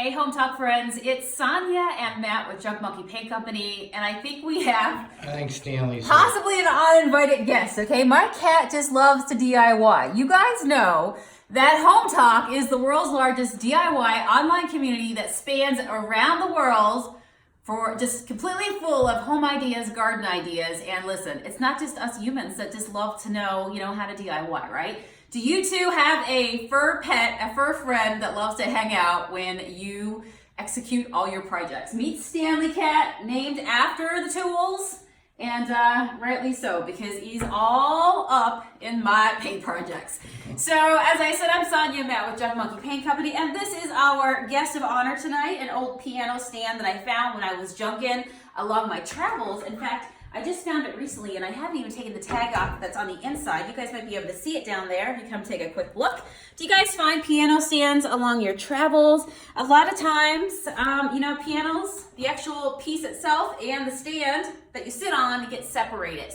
Hey Hometalk friends, it's Sonia and Matt with Junk Monkey Paint Company, and I think we have I think Stanley's possibly an uninvited guest, okay? My cat just loves to DIY. You guys know that Hometalk is the world's largest DIY online community that spans around the world for just completely full of home ideas, garden ideas, and listen, it's not just us humans that just love to know, how to DIY, right? Do you too have a fur pet, a fur friend that loves to hang out when you execute all your projects? Meet Stanley Cat, named after the tools, and rightly so, because he's all up in my paint projects. So, as I said, I'm Sonia Matt with Junk Monkey Paint Company, and this is our guest of honor tonight, an old piano stand that I found when I was junking along my travels. In fact, I just found it recently, and I haven't even taken the tag off that's on the inside. You guys might be able to see it down there if you come take a quick look. Do you guys find piano stands along your travels? A lot of times, pianos, the actual piece itself and the stand that you sit on get separated.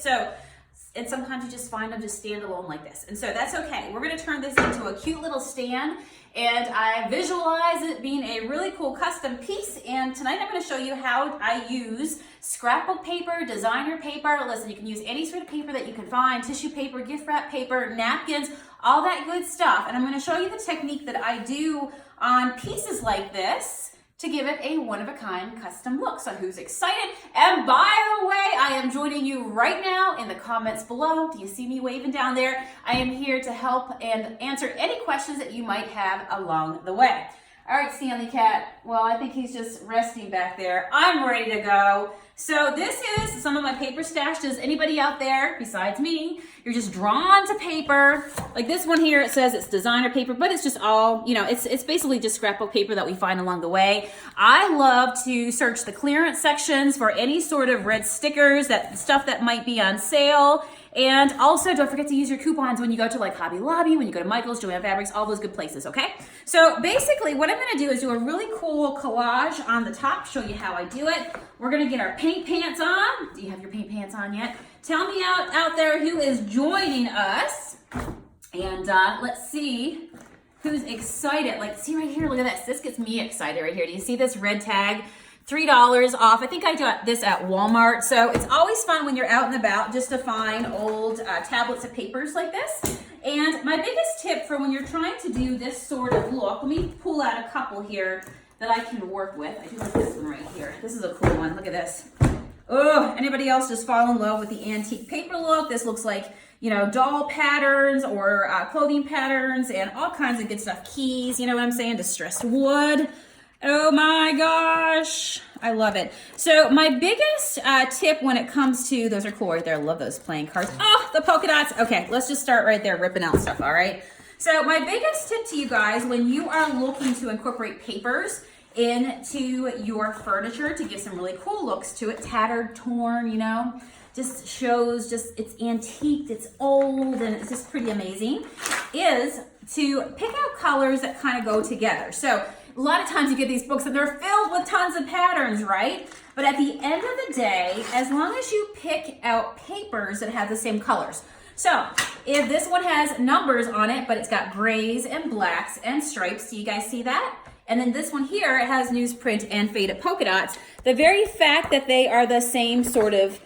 And sometimes you just find them just stand alone like this. And so that's okay. We're gonna turn this into a cute little stand, and I visualize it being a really cool custom piece. And tonight I'm gonna show you how I use scrapbook paper, designer paper. Listen, you can use any sort of paper that you can find, tissue paper, gift wrap paper, napkins, all that good stuff. And I'm gonna show you the technique that I do on pieces like this to give it a one-of-a-kind custom look. So who's excited? And by the way, I am joining you right now in the comments below. Do you see me waving down there? I am here to help and answer any questions that you might have along the way. All right, Stanley Cat. Well, I think he's just resting back there. I'm ready to go. So this is some of my paper stash. Does anybody out there, besides me, you're just drawn to paper? Like this one here, it says it's designer paper, but it's just all, it's basically just scrapbook paper that we find along the way. I love to search the clearance sections for any sort of red stickers, that stuff that might be on sale. And also, don't forget to use your coupons when you go to like Hobby Lobby, when you go to Michael's, Joann Fabrics, all those good places, okay? So basically, what I'm gonna do is do a really cool collage on the top, show you how I do it. We're gonna get our paint pants on. Do you have your paint pants on yet? Tell me out there who is joining us. And let's see who's excited. Like, see right here, look at this. This gets me excited right here. Do you see this red tag? $3 off. I think I got this at Walmart. So it's always fun when you're out and about just to find old tablets of papers like this. And my biggest tip for when you're trying to do this sort of look, let me pull out a couple here that I can work with. I do like this one right here. This is a cool one. Look at this. Oh, anybody else just fall in love with the antique paper look? This looks like, doll patterns or clothing patterns and all kinds of good stuff. Keys, you know what I'm saying? Distressed wood. Oh my gosh, I love it. So my biggest tip when it comes to, those are cool right there. I love those playing cards. Oh, the polka dots. Okay, let's just start right there, ripping out stuff, all right? So my biggest tip to you guys when you are looking to incorporate papers into your furniture to give some really cool looks to it, tattered, torn, just shows it's antiqued, it's old, and it's just pretty amazing, is to pick out colors that kind of go together. So a lot of times you get these books and they're filled with tons of patterns, right? But at the end of the day, as long as you pick out papers that have the same colors. So if this one has numbers on it, but it's got grays and blacks and stripes, do you guys see that? And then this one here, it has newsprint and faded polka dots. The very fact that they are the same sort of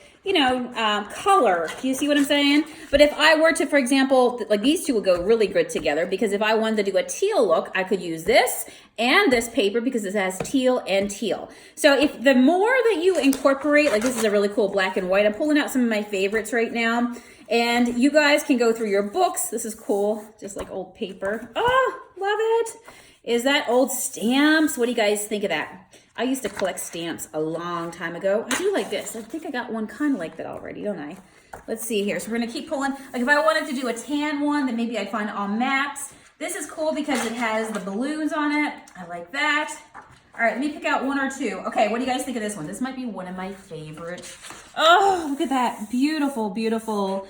color. Do you see what I'm saying? But if I were to, for example, like these two would go really good together, because if I wanted to do a teal look, I could use this and this paper because it has teal and teal. So if the more that you incorporate, like this is a really cool black and white. I'm pulling out some of my favorites right now. And you guys can go through your books. This is cool, just like old paper. Oh, love it. Is that old stamps? What do you guys think of that? I used to collect stamps a long time ago. I do like this. I think I got one kind of like that already, don't I? Let's see here. So we're gonna keep pulling. Like if I wanted to do a tan one, then maybe I'd find all mattes. This is cool because it has the balloons on it. I like that. All right, let me pick out one or two. Okay, what do you guys think of this one? This might be one of my favorites. Oh, look at that. Beautiful, beautiful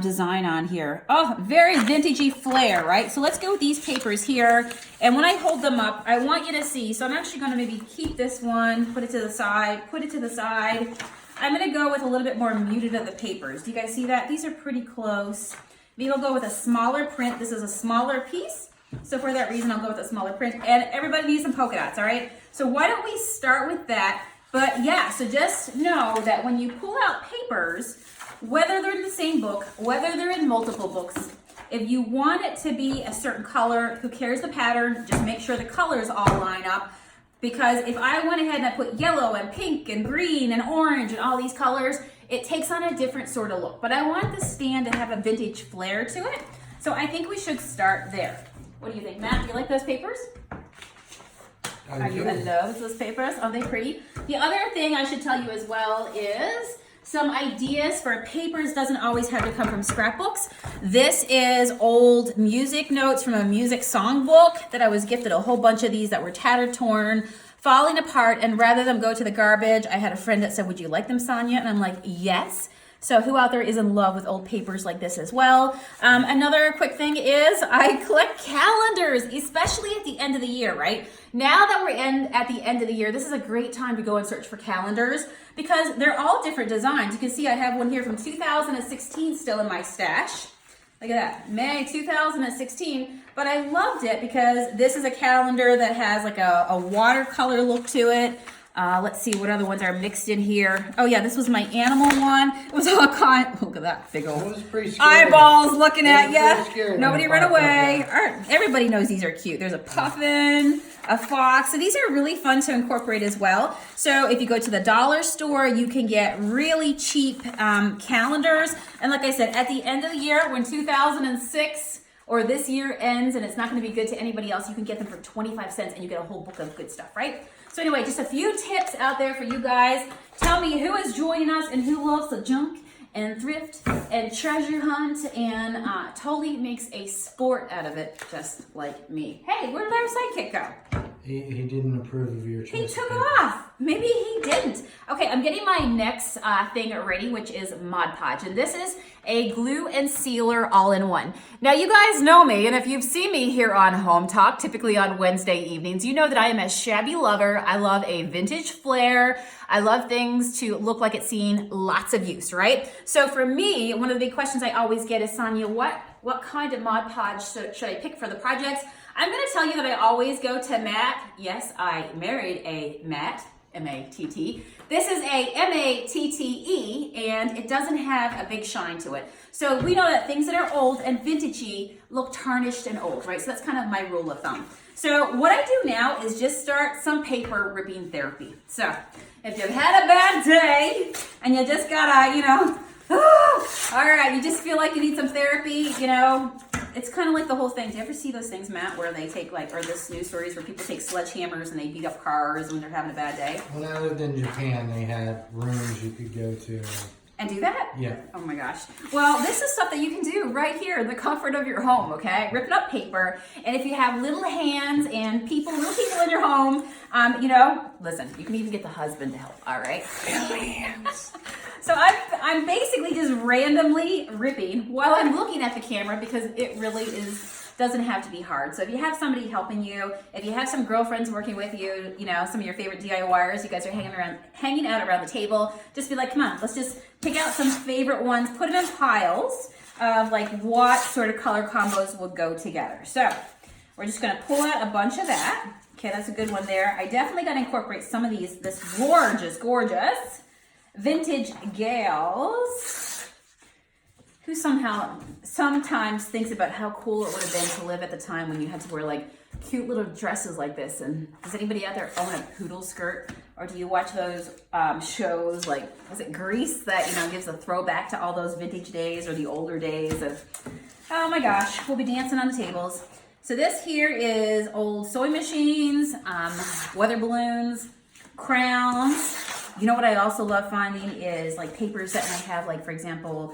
design on here. Oh, very vintagey flair, right? So let's go with these papers here. And when I hold them up, I want you to see. So I'm actually going to maybe keep this one, put it to the side, put it to the side. I'm going to go with a little bit more muted of the papers. Do you guys see that? These are pretty close. Maybe I'll go with a smaller print. This is a smaller piece. So for that reason, I'll go with a smaller print. And everybody needs some polka dots, all right? So why don't we start with that? But yeah, so just know that when you pull out papers, whether they're in the same book, whether they're in multiple books, if you want it to be a certain color, who cares the pattern, just make sure the colors all line up. Because if I went ahead and I put yellow and pink and green and orange and all these colors, it takes on a different sort of look. But I want the stand to have a vintage flair to it. So I think we should start there. What do you think, Matt? Do you like those papers? Are you in love with those papers? Are they pretty? The other thing I should tell you as well is some ideas for papers doesn't always have to come from scrapbooks. This is old music notes from a music songbook that I was gifted a whole bunch of these that were tattered, torn, falling apart, and rather than go to the garbage, I had a friend that said, would you like them, Sonia? And I'm like, yes. So who out there is in love with old papers like this as well? Another quick thing is I collect calendars, especially at the end of the year, right? Now that we're at the end of the year, this is a great time to go and search for calendars because they're all different designs. You can see I have one here from 2016 still in my stash. Look at that, May 2016. But I loved it because this is a calendar that has like a watercolor look to it. Let's see what other ones are mixed in here. Oh yeah, this was my animal one. It was all kind. Look at that big old eyeballs looking at you. Nobody run away. All right, everybody knows these are cute. There's a puffin, a fox. So these are really fun to incorporate as well. So if you go to the dollar store, you can get really cheap calendars. And like I said, at the end of the year, when 2006 or this year ends and it's not going to be good to anybody else, you can get them for 25 cents and you get a whole book of good stuff, right? So anyway, just a few tips out there for you guys. Tell me who is joining us and who loves the junk and thrift and treasure hunt and totally makes a sport out of it, just like me. Hey, where did our sidekick go? He didn't approve of your choice. He took off. Maybe he didn't. Okay, I'm getting my next thing ready, which is Mod Podge. And this is a glue and sealer all-in-one. Now, you guys know me, and if you've seen me here on Hometalk, typically on Wednesday evenings, you know that I am a shabby lover. I love a vintage flair. I love things to look like it's seen lots of use, right? So for me, one of the big questions I always get is, Sonia, what kind of Mod Podge should I pick for the projects? I'm going to tell you that I always go to Matt. Yes, I married a Matt, M-A-T-T. This is a M-A-T-T-E, and it doesn't have a big shine to it. So we know that things that are old and vintagey look tarnished and old, right? So that's kind of my rule of thumb. So what I do now is just start some paper ripping therapy. So if you've had a bad day and you just gotta, all right, you just feel like you need some therapy, it's kind of like the whole thing. Do you ever see those things, Matt, where they take or this news stories where people take sledgehammers and they beat up cars when they're having a bad day? When I lived in Japan, they had rooms you could go to. And do that? Yeah. Oh my gosh. Well, this is stuff that you can do right here in the comfort of your home, okay? Ripping up paper. And if you have little hands and little people in your home, listen, you can even get the husband to help, all right? Little hands. So I'm basically just randomly ripping while I'm looking at the camera because it really doesn't have to be hard. So if you have somebody helping you, if you have some girlfriends working with you, some of your favorite DIYers, you guys are hanging out around the table, just be like, come on, let's just pick out some favorite ones, put them in piles of like what sort of color combos would go together. So we're just gonna pull out a bunch of that. Okay, that's a good one there. I definitely gotta incorporate some of this gorgeous vintage gals who sometimes thinks about how cool it would have been to live at the time when you had to wear like cute little dresses like this. And does anybody out there own a poodle skirt? Or do you watch those shows like, was it Grease that, gives a throwback to all those vintage days or the older days of, oh my gosh, we'll be dancing on the tables. So this here is old sewing machines, weather balloons, crowns. You know what I also love finding is like papers that might have like, for example,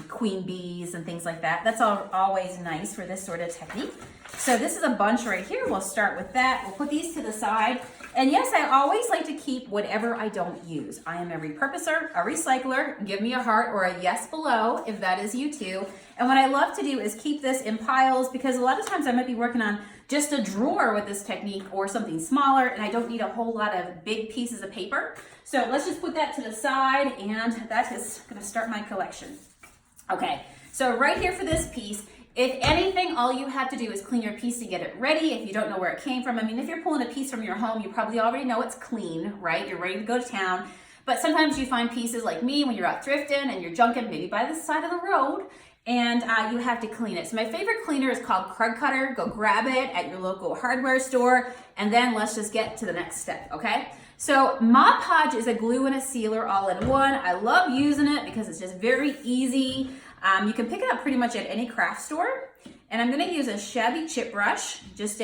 queen bees and things like that. That's always nice for this sort of technique. So this is a bunch right here. We'll start with that. We'll put these to the side. And yes, I always like to keep whatever I don't use. I am a repurposer, a recycler. Give me a heart or a yes below if that is you too. And what I love to do is keep this in piles because a lot of times I might be working on just a drawer with this technique or something smaller and I don't need a whole lot of big pieces of paper. So let's just put that to the side and that is gonna start my collection. Okay, so right here for this piece, If anything, all you have to do is clean your piece to get it ready. If you don't know where it came from, I mean, if you're pulling a piece from your home, you probably already know it's clean, right? You're ready to go to town. But sometimes you find pieces like me when you're out thrifting and you're junking maybe by the side of the road, and you have to clean it. So my favorite cleaner is called Krug Cutter. Go grab it at your local hardware store, and then let's just get to the next step, okay? So Mod Podge is a glue and a sealer all in one. I love using it because it's just very easy. You can pick it up pretty much at any craft store. And I'm gonna use a shabby chip brush, just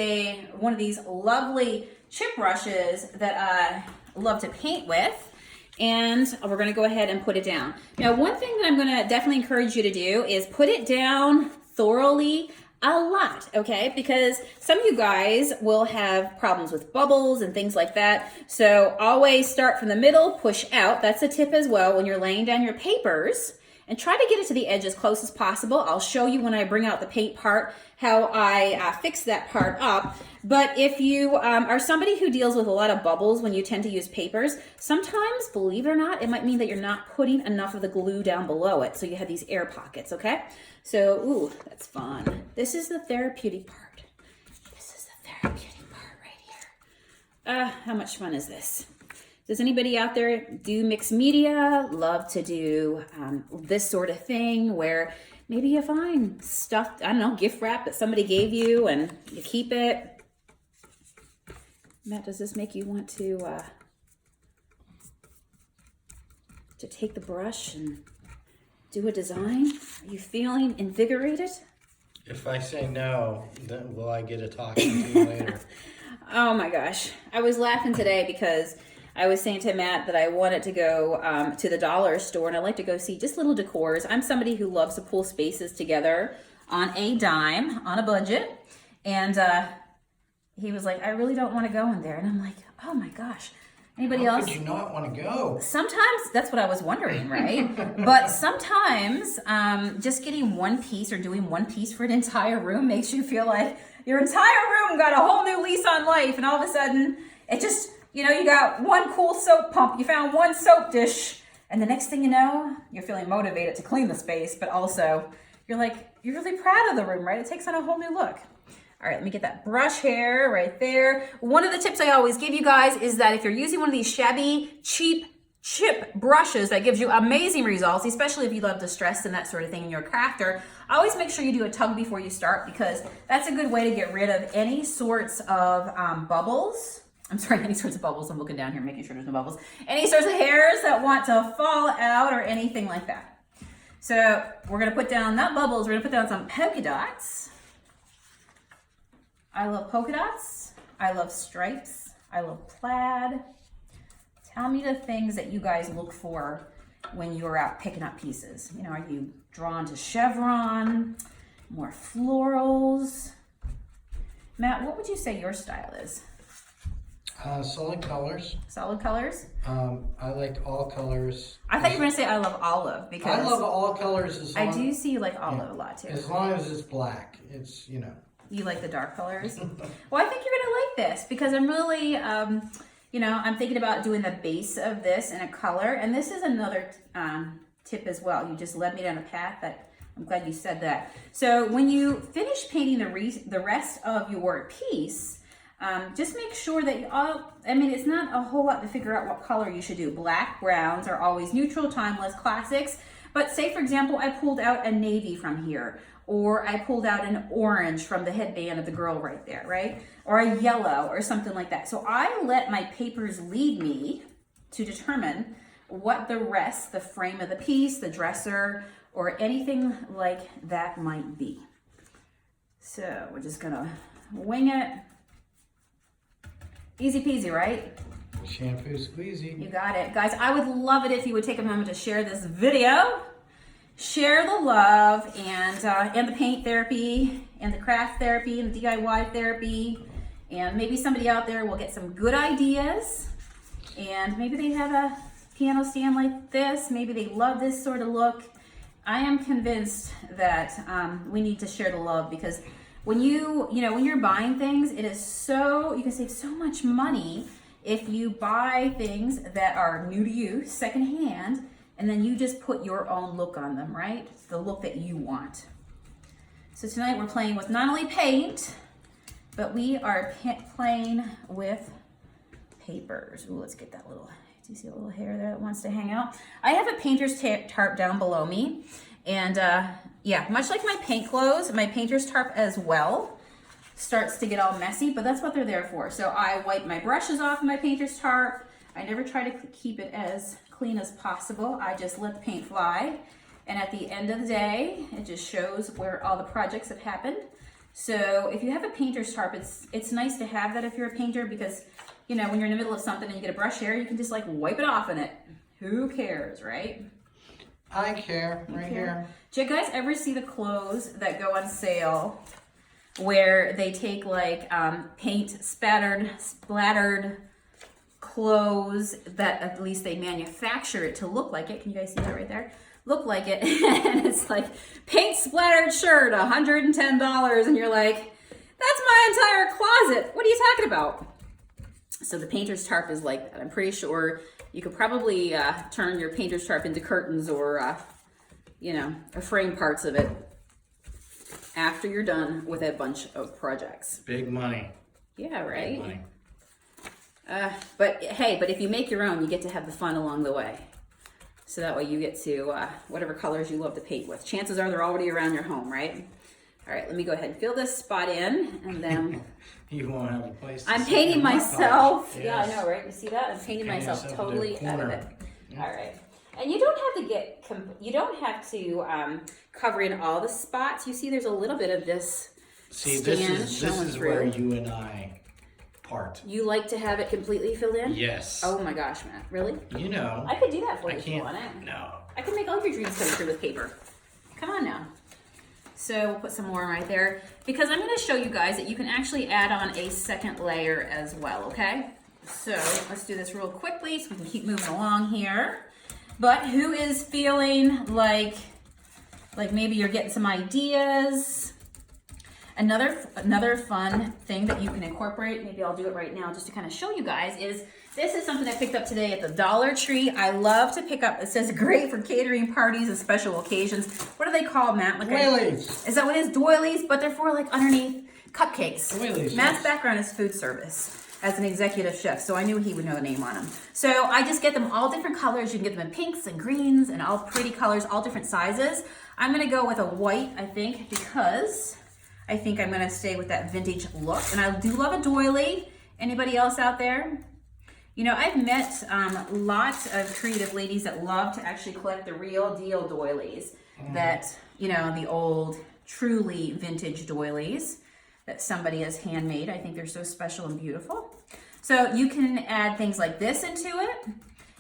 one of these lovely chip brushes that I love to paint with. And we're gonna go ahead and put it down. Now, one thing that I'm gonna definitely encourage you to do is put it down thoroughly a lot, okay? Because some of you guys will have problems with bubbles and things like that. So always start from the middle, push out. That's a tip as well when you're laying down your papers. And try to get it to the edge as close as possible. I'll show you when I bring out the paint part how I fix that part up. But if you are somebody who deals with a lot of bubbles when you tend to use papers, sometimes, believe it or not, it might mean that you're not putting enough of the glue down below it. So you have these air pockets, okay? So, ooh, that's fun. This is the therapeutic part. This is the therapeutic part right here. How much fun is this? Does anybody out there do mixed media? Love to do this sort of thing where maybe you find stuff, I don't know, gift wrap that somebody gave you and you keep it. Matt, does this make you want to take the brush and do a design? Are you feeling invigorated? If I say no, then will I get a talking to later? Oh my gosh. I was laughing today because I was saying to Matt that I wanted to go to the dollar store, and I like to go see just little decors. I'm somebody who loves to pull spaces together on a dime, on a budget. And he was like, I really don't want to go in there. And I'm like, oh my gosh. Anybody else? How could you not want to go? Sometimes, that's what I was wondering, right? But sometimes just getting one piece or doing one piece for an entire room makes you feel like your entire room got a whole new lease on life. And all of a sudden, it just... You know, you got one cool soap pump, you found one soap dish, and the next thing you know, you're feeling motivated to clean the space, but also you're really proud of the room, right? It takes on a whole new look. All right, let me get that brush hair right there. One of the tips I always give you guys is that if you're using one of these shabby, cheap chip brushes that gives you amazing results, especially if you love distress and that sort of thing and you're a crafter, always make sure you do a tug before you start because that's a good way to get rid of any sorts of bubbles. I'm sorry, any sorts of bubbles. I'm looking down here, making sure there's no bubbles. Any sorts of hairs that want to fall out or anything like that. So we're gonna put down, not bubbles, we're gonna put down some polka dots. I love polka dots. I love stripes. I love plaid. Tell me the things that you guys look for when you're out picking up pieces. You know, are you drawn to chevron, more florals? Matt, what would you say your style is? Solid colors. Solid colors? I like all colors. I thought you were going to say I love olive because I love all colors. I do see you like olive a lot too. As long as it's black, it's, you know. You like the dark colors? Well, I think you're going to like this because I'm really, you know, I'm thinking about doing the base of this in a color. And this is another tip as well. You just led me down a path that I'm glad you said that. So when you finish painting the rest of your piece, just make sure that I mean, it's not a whole lot to figure out what color you should do. Black, browns are always neutral, timeless classics. But say, for example, I pulled out a navy from here, or I pulled out an orange from the headband of the girl right there, right? Or a yellow or something like that. So I let my papers lead me to determine what the rest, the frame of the piece, the dresser, or anything like that might be. So we're just gonna wing it. Easy peasy, right? Shampoo squeezy. You got it. Guys, I would love it if you would take a moment to share this video. Share the love and the paint therapy and the craft therapy and the DIY therapy. And maybe somebody out there will get some good ideas. And maybe they have a piano stand like this. Maybe they love this sort of look. I am convinced that we need to share the love because when when you're buying things, it is you can save so much money if you buy things that are new to you, secondhand, and then you just put your own look on them, right? The look that you want. So tonight we're playing with not only paint, but we are playing with papers. Ooh, let's get that little, do you see a little hair there that wants to hang out? I have a painter's tarp down below me. And yeah, much like my paint clothes, my painter's tarp as well starts to get all messy, but that's what they're there for. So I wipe my brushes off my painter's tarp. I never try to keep it as clean as possible. I just let the paint fly. And at the end of the day, it just shows where all the projects have happened. So if you have a painter's tarp, it's nice to have that if you're a painter, because you know, when you're in the middle of something and you get a brush hair, you can just like wipe it off in it. Who cares, right? I care, right here. Do you guys ever see the clothes that go on sale where they take like paint splattered clothes that at least they manufacture it to look like it? Can you guys see that right there? Look like it. And it's like paint splattered shirt, $110. And you're like, that's my entire closet. What are you talking about? So the painter's tarp is like that. I'm pretty sure you could probably turn your painter's tarp into curtains or, you know, frame parts of it after you're done with a bunch of projects. Big money. Yeah, right? Big money. But hey, but if you make your own, you get to have the fun along the way. So that way you get to whatever colors you love to paint with. Chances are they're already around your home, right? All right, let me go ahead and fill this spot in, and then you won't have a place to I'm sit painting in my myself. Yes. Yeah, I know, right? You see that? I'm painting myself yourself totally into a out of corner. it. Yeah. All right, and you don't have to get you don't have to cover in all the spots. You see, there's a little bit of this. See, stand this showing is through. where you and I part. You like to have it completely filled in? Yes. Oh my gosh, Matt, really? You know. I could do that for I you if you can't. want it. No. I can make all your dreams come true with paper. Come on now. So we'll put some more right there, because I'm going to show you guys that you can actually add on a second layer as well, okay? So let's do this real quickly so we can keep moving along here. But who is feeling like maybe you're getting some ideas? Another fun thing that you can incorporate, maybe I'll do it right now just to kind of show you guys, is this is something I picked up today at the Dollar Tree. I love to pick up, it says great for catering parties and special occasions. What are they called, Matt? Like Doilies. Is that what it is? Doilies, but they're for like underneath cupcakes. Doilies, Matt's yes. background is food service as an executive chef, so I knew he would know the name on them. So I just get them all different colors. You can get them in pinks and greens and all pretty colors, all different sizes. I'm gonna go with a white, I think, because I think I'm gonna stay with that vintage look. And I do love a doily. Anybody else out there? You know, I've met lots of creative ladies that love to actually collect the real deal doilies. That, you know, the old, truly vintage doilies that somebody has handmade. I think they're so special and beautiful. So you can add things like this into it.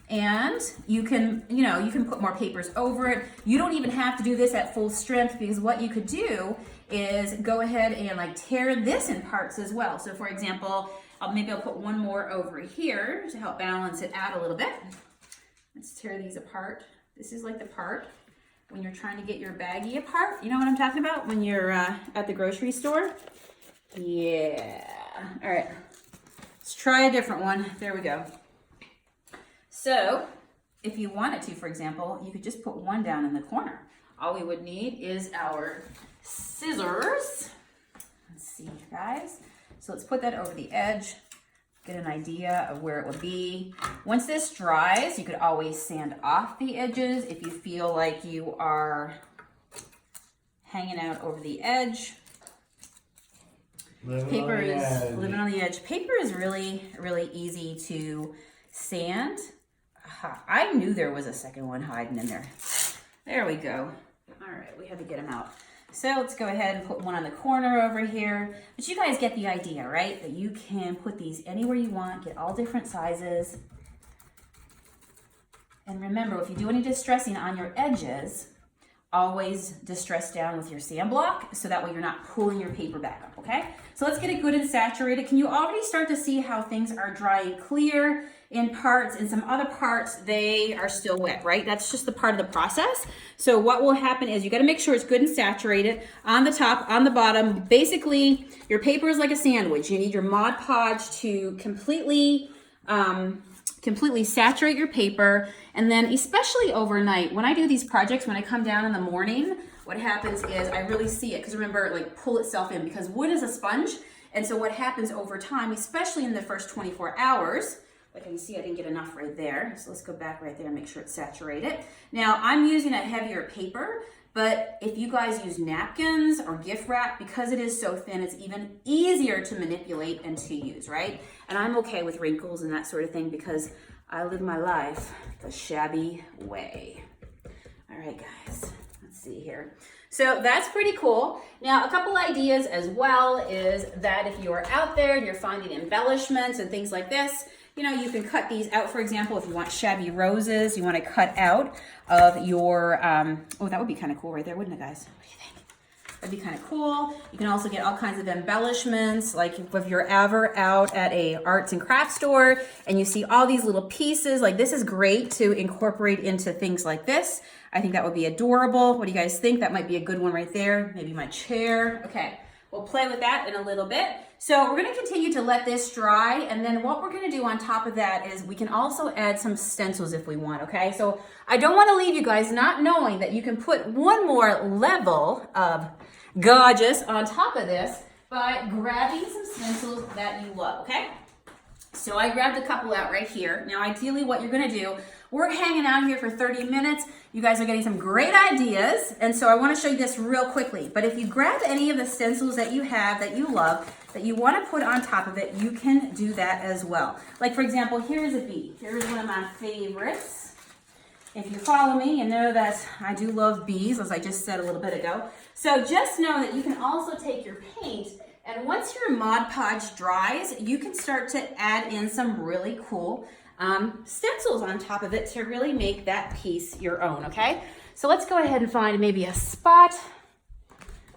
And you can, you know, you can put more papers over it. You don't even have to do this at full strength, because what you could do is go ahead and like tear this in parts as well. So for example, maybe I'll put one more over here to help balance it out a little bit. Let's tear these apart. This is like the part when you're trying to get your baggie apart. You know what I'm talking about? When you're at the grocery store. Yeah. All right. Let's try a different one. There we go. So if you wanted to, for example, you could just put one down in the corner. All we would need is our scissors. Let's see, guys. So let's put that over the edge, get an idea of where it would be. Once this dries, you could always sand off the edges if you feel like you are hanging out over the edge. Living on the edge. Paper is really, really easy to sand. I knew there was a second one hiding in there. There we go. All right, we had to get them out. So let's go ahead and put one on the corner over here. But you guys get the idea, right? That you can put these anywhere you want, get all different sizes. And remember, if you do any distressing on your edges, always distress down with your sand block, so that way you're not pulling your paper back up, okay? So let's get it good and saturated. Can you already start to see how things are drying clear in parts, and some other parts, they are still wet, right? That's just the part of the process. So what will happen is you gotta make sure it's good and saturated on the top, on the bottom. Basically, your paper is like a sandwich. You need your Mod Podge to completely saturate your paper. And then especially overnight, when I do these projects, when I come down in the morning, what happens is I really see it, because remember, like, pull itself in, because wood is a sponge. And so what happens over time, especially in the first 24 hours, like you can see I didn't get enough right there. So let's go back right there and make sure it's saturated. Now I'm using a heavier paper, but if you guys use napkins or gift wrap, because it is so thin, it's even easier to manipulate and to use, right? And I'm okay with wrinkles and that sort of thing because I live my life the shabby way. All right, guys, let's see here. So that's pretty cool. Now, a couple ideas as well is that if you're out there and you're finding embellishments and things like this, you know, you can cut these out. For example, if you want shabby roses, you want to cut out of your, oh, that would be kind of cool right there, wouldn't it, guys? What do you think? That'd be kind of cool. You can also get all kinds of embellishments, like if you're ever out at a arts and crafts store and you see all these little pieces, like this is great to incorporate into things like this. I think that would be adorable. What do you guys think? That might be a good one right there. Maybe my chair. Okay, we'll play with that in a little bit. So we're gonna continue to let this dry, and then what we're gonna do on top of that is we can also add some stencils if we want, okay? So I don't wanna leave you guys not knowing that you can put one more level of gorgeous on top of this by grabbing some stencils that you love, okay? So I grabbed a couple out right here. Now ideally what you're gonna do, we're hanging out here for 30 minutes. You guys are getting some great ideas. And so I wanna show you this real quickly. But if you grab any of the stencils that you have, that you love, that you wanna put on top of it, you can do that as well. Like for example, here's a bee. Here's one of my favorites. If you follow me, you know that I do love bees, as I just said a little bit ago. So just know that you can also take your paint, and once your Mod Podge dries, you can start to add in some really cool stencils on top of it to really make that piece your own, okay? So let's go ahead and find maybe a spot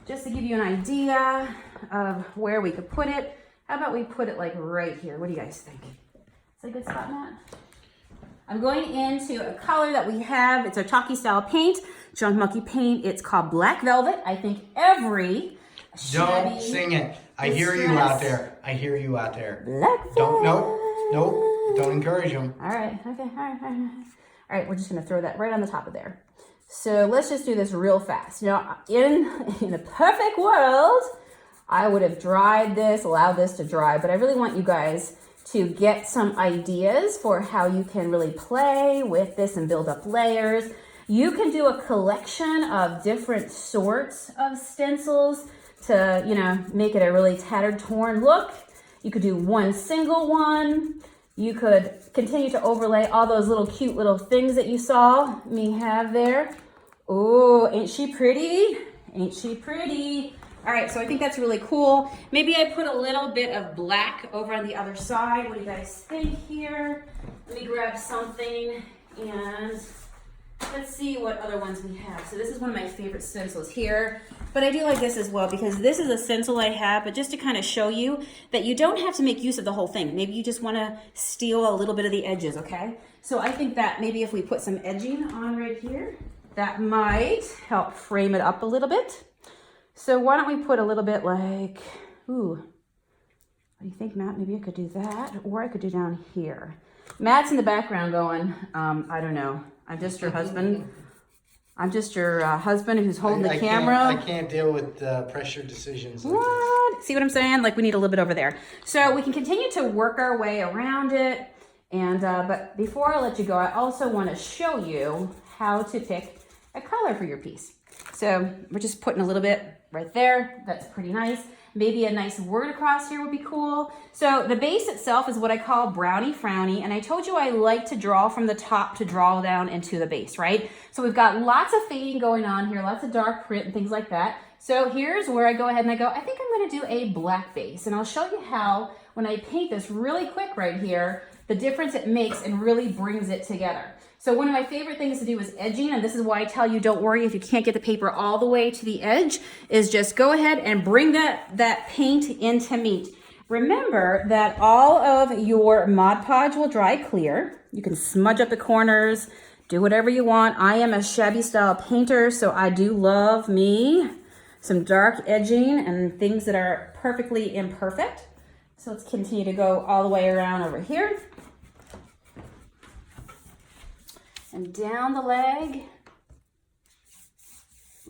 just to give you an idea of where we could put it. How about we put it like right here? What do you guys think? Is that a good spot, Matt? I'm going into a color that we have. It's a chalky style paint, Junk Monkey paint. It's called Black Velvet. I think every Don't sing it. I hear you out there. I hear you out there. Black Don't, nope. Don't encourage them. All right, okay, all right, we're just gonna throw that right on the top of there. So let's just do this real fast. Now, in a perfect world, I would have dried this, allowed this to dry, but I really want you guys to get some ideas for how you can really play with this and build up layers. You can do a collection of different sorts of stencils to, you know, make it a really tattered, torn look. You could do one single one. You could continue to overlay all those little cute little things that you saw me have there. Oh, ain't she pretty? Ain't she pretty? All right, so I think that's really cool. Maybe I put a little bit of black over on the other side. What do you guys think here? Let me grab something and let's see what other ones we have. So this is one of my favorite stencils here, but I do like this as well because this is a stencil I have, but just to kind of show you that you don't have to make use of the whole thing. Maybe you just want to steal a little bit of the edges, okay? So I think that maybe if we put some edging on right here, that might help frame it up a little bit. So why don't we put a little bit like, ooh, what do you think, Matt? Maybe I could do that, or I could do down here. Matt's in the background going, I don't know. I'm just your husband. I'm just your husband who's holding the camera. I can't deal with pressure decisions like What? this. See what I'm saying? Like we need a little bit over there. So we can continue to work our way around it. And but before I let you go, I also want to show you how to pick a color for your piece. So we're just putting a little bit right there. That's pretty nice. Maybe a nice word across here would be cool. So the base itself is what I call brownie frowny. And I told you I like to draw from the top to draw down into the base, right? So we've got lots of fading going on here, lots of dark print and things like that. So here's where I go ahead and I go, I think I'm gonna do a black base. And I'll show you how, when I paint this really quick right here, the difference it makes and really brings it together. So one of my favorite things to do is edging, and this is why I tell you don't worry if you can't get the paper all the way to the edge, is just go ahead and bring that paint into meat. Remember that all of your Mod Podge will dry clear. You can smudge up the corners, do whatever you want. I am a shabby style painter, so I do love me some dark edging and things that are perfectly imperfect. So let's continue to go all the way around over here. And down the leg.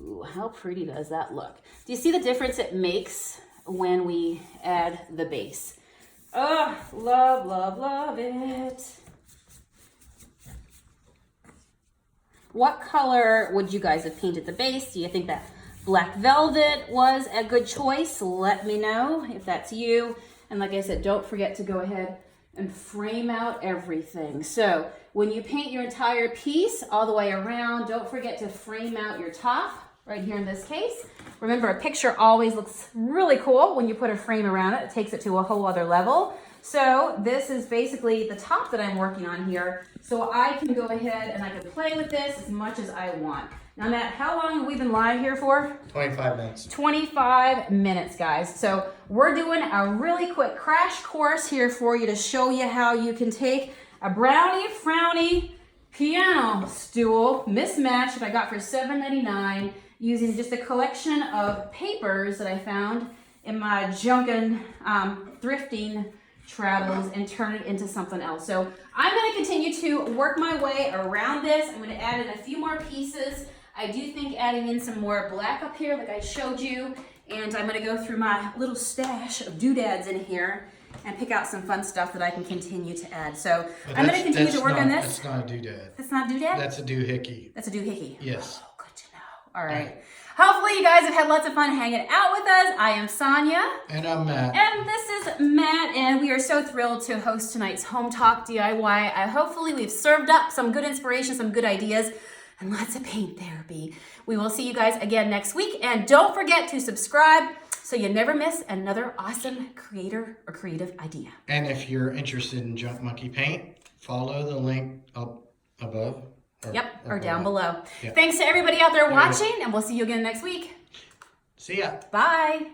Ooh, how pretty does that look? Do you see the difference it makes when we add the base? Oh, love, love, love it. What color would you guys have painted the base? Do you think that black velvet was a good choice? Let me know if that's you. And like I said, don't forget to go ahead and frame out everything. So when you paint your entire piece all the way around, don't forget to frame out your top right here in this case. Remember, a picture always looks really cool when you put a frame around it. It takes it to a whole other level. So this is basically the top that I'm working on here. So I can go ahead and I can play with this as much as I want. Now, Matt, how long have we been live here for? 25 minutes. 25 minutes, guys. So we're doing a really quick crash course here for you to show you how you can take a brownie frowny piano stool mismatched that I got for $7.99 using just a collection of papers that I found in my junkin' thrifting travels and turn it into something else. So I'm going to continue to work my way around this. I'm going to add in a few more pieces. I do think adding in some more black up here like I showed you, and I'm going to go through my little stash of doodads in here and pick out some fun stuff that I can continue to add. So I'm going to continue to work on this. That's not a doodad. That's not doodad? That's a doohickey. That's a doohickey. Yes. Oh, good to know. All right. Hopefully you guys have had lots of fun hanging out with us. I am Sonia. And I'm Matt. And this is Matt, and we are so thrilled to host tonight's Home Talk DIY. Hopefully we've served up some good inspiration, some good ideas, and lots of paint therapy. We will see you guys again next week, and don't forget to subscribe so you never miss another awesome creator or creative idea. And if you're interested in Junk Monkey paint, follow the link up above. Or down below. Yep. Thanks to everybody out there watching, and we'll see you again next week. See ya. Bye.